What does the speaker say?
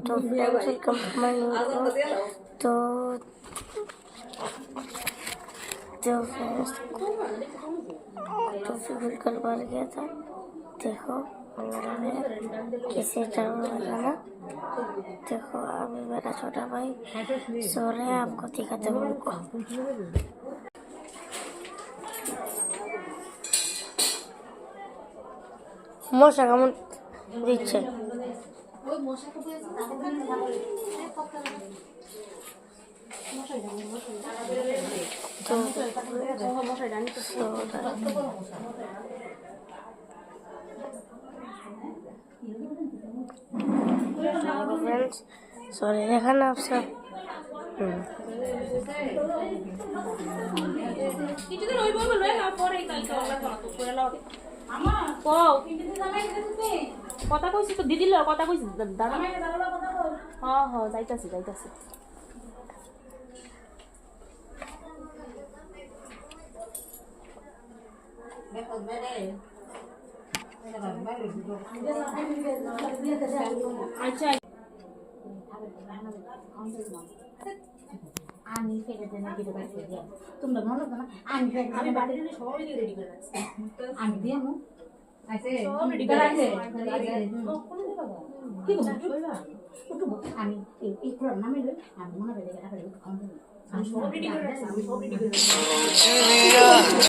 तो friends welcome to my new blog. तो friends तो फिर कल बार गया था, देखो मेरा कैसे डर लगा ना। देखो अभी मेरा छोटा भाई सो रहे हैं, आपको दिखाते हैं उनको। মশা কেমন দিচ্ছে फ्रेंड्स। सॉरी देखा ना आप सब। কথা কইছি তো দিদির কথা কইছি দাদা। হ্যাঁ হ্যাঁ যাইতাছি যাইতাছি। আচ্ছা আমি ফেলে দেন কি দোকান থেকে দিয়ে তোমরা মনে করো না আমি আমি বাড়িতে সবাই রেডি করে রাখছি। আমি দিয়ে মু আইছে সব রেডি করে রাখছি। কি বলছো একটু আমি এই পুরো নামে আমি মনে করে টাকা দিয়ে খাওয়া আমি সব রেডি করে রাখছি।